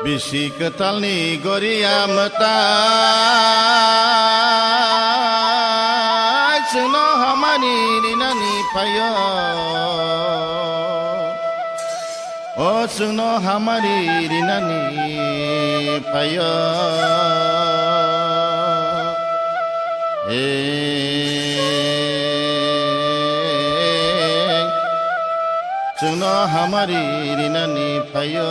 Bisi ketalni goria mata Suno hamani dinani payo Oh suno hamari dinani payo Suno hamari dinani payo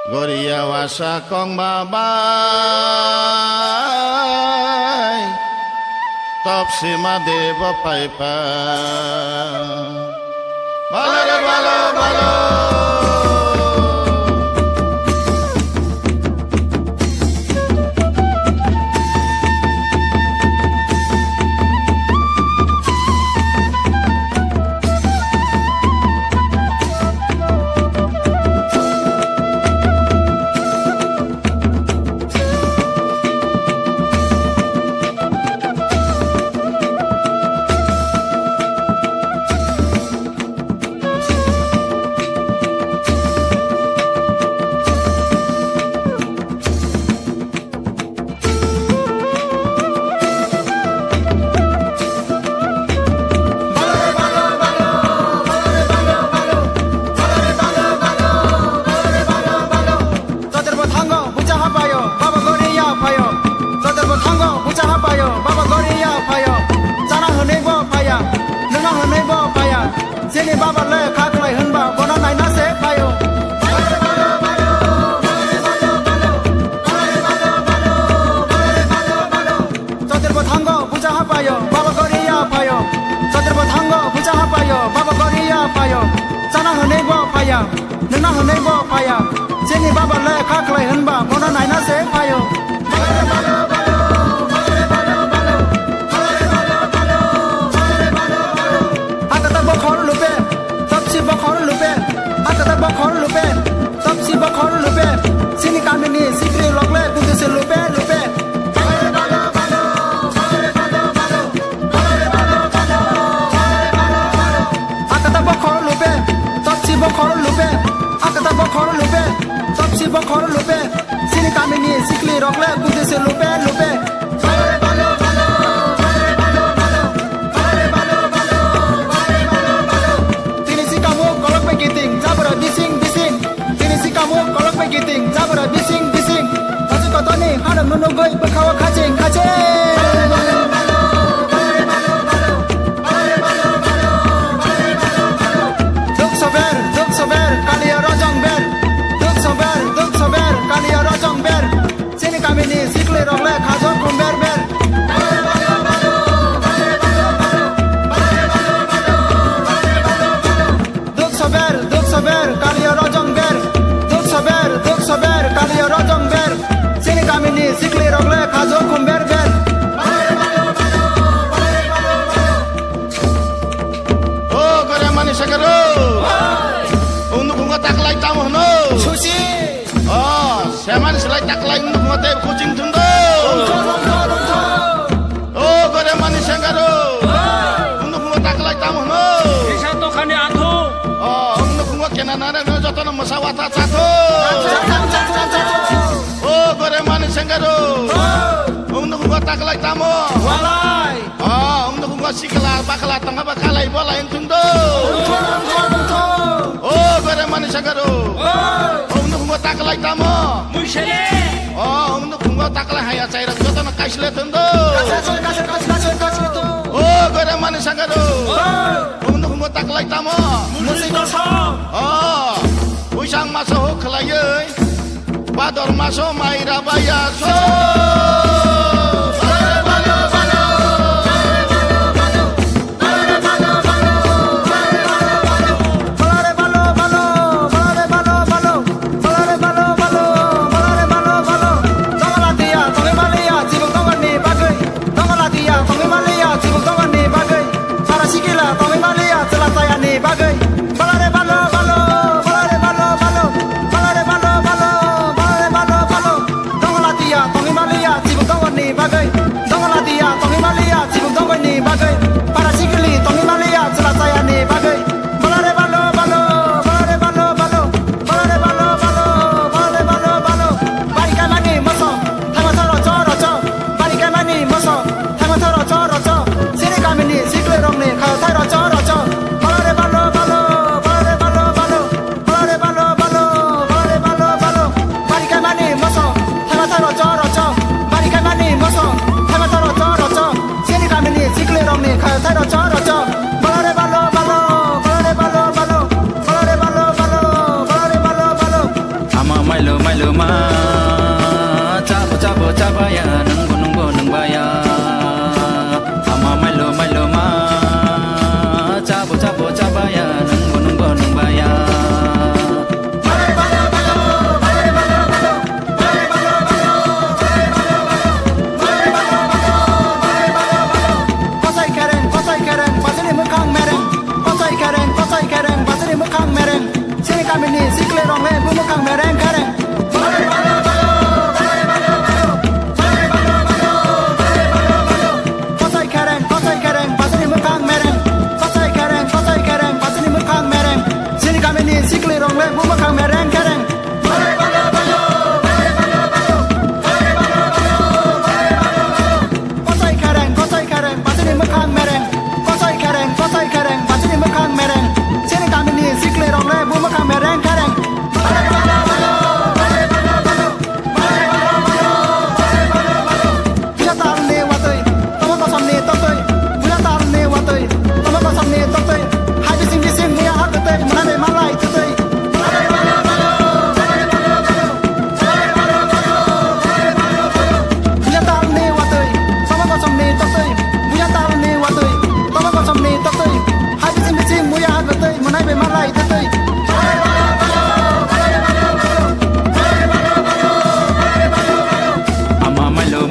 Goria wasa kong babay Top si madeva paipa Balo re balo balo Sini baba le kaklai hunba bona nai na se payo Chotir bo thango puja ha payo baba goriya payo Chotir bo thango puja ha payo baba goriya payo Chana hunei bo paya nuna hunei bo paya Sini baba le kaklai hunba bona nai na se payo Bakhor lupe, akata bakhor lupe, tapsi bakhor lupe, sini kamini sikri logle kunde se lupe lupe. Akata bakhor lupe, tapsi bakhor lupe, akata bakhor lupe, tapsi bakhor lupe, sini kamini sikri logle kunde se lupe lupe. Giting zabra bising bising Hasil kota ni hadam nunugoi berkawa kacing kacing Duk sober kalia rojong ber Duk sober kalia rojong ber Sini kami ni sikli rogle khajo kumber ber Duk sober kalia rojong ber Duk sober kalia rojong ber Sini kami ni sikli rogle khajo kumber ber Oh gore mani sagaro Undu bunga taklai tamu no Susi Oh seman selai taklai undu bunga te kucing tundo Oh gore mani sagaro Undu bunga taklai tamu no Bisa to khani athu Oh undu bunga kenanara no jotono masawata chatho Oh gore mani sengaro Undu bunga taklai tamu Walai Oh undu bunga sikla bakala tanga bakalai bola entundo Oh gore mani sengaro Undu bunga taklai tamu Mushele Oh undu bunga taklai haya caira jotono kaisle tundo Oh gore mani sengaro Undu bunga taklai tamu Musik dosong Oh Usang maso kelaye Bador maso maira bayaso mua khang mẹ đen khá đen có say khá đen bà sẽ đi mua khang mẹ đen có say khá đen bà sẽ đi mua khang mẹ đen xin đi cảm ơn đi xin kêu rong lên mua khang mẹ đen khá đen có say khá đen bà sẽ đi mua khang mẹ đen có say khá đen bà sẽ đi mua khang mẹ đen xin đi cảm ơn đi xin kêu rong lên mua khang mẹ đen khá đen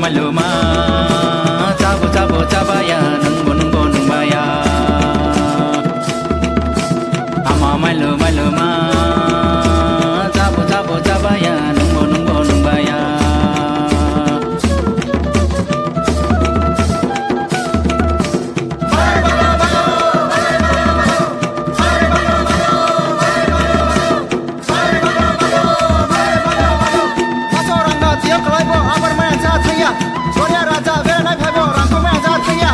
Maluma cabaya nung baya ama maluma cabaya nung baya Soalnya raja vera naik hebo rangko me aja thaya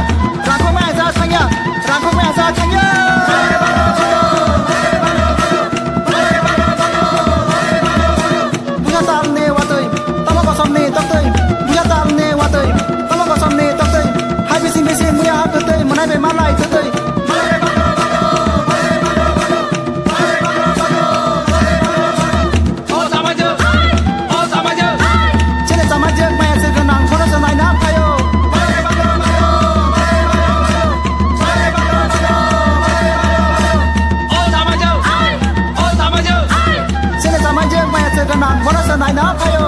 punya tal ne watoi tama ko samne taktoi punya tal ne watoi tama ko samne taktoi hai bisin muya ha taktoi manai be malai taktoi Kenang, mana senai nak kayo?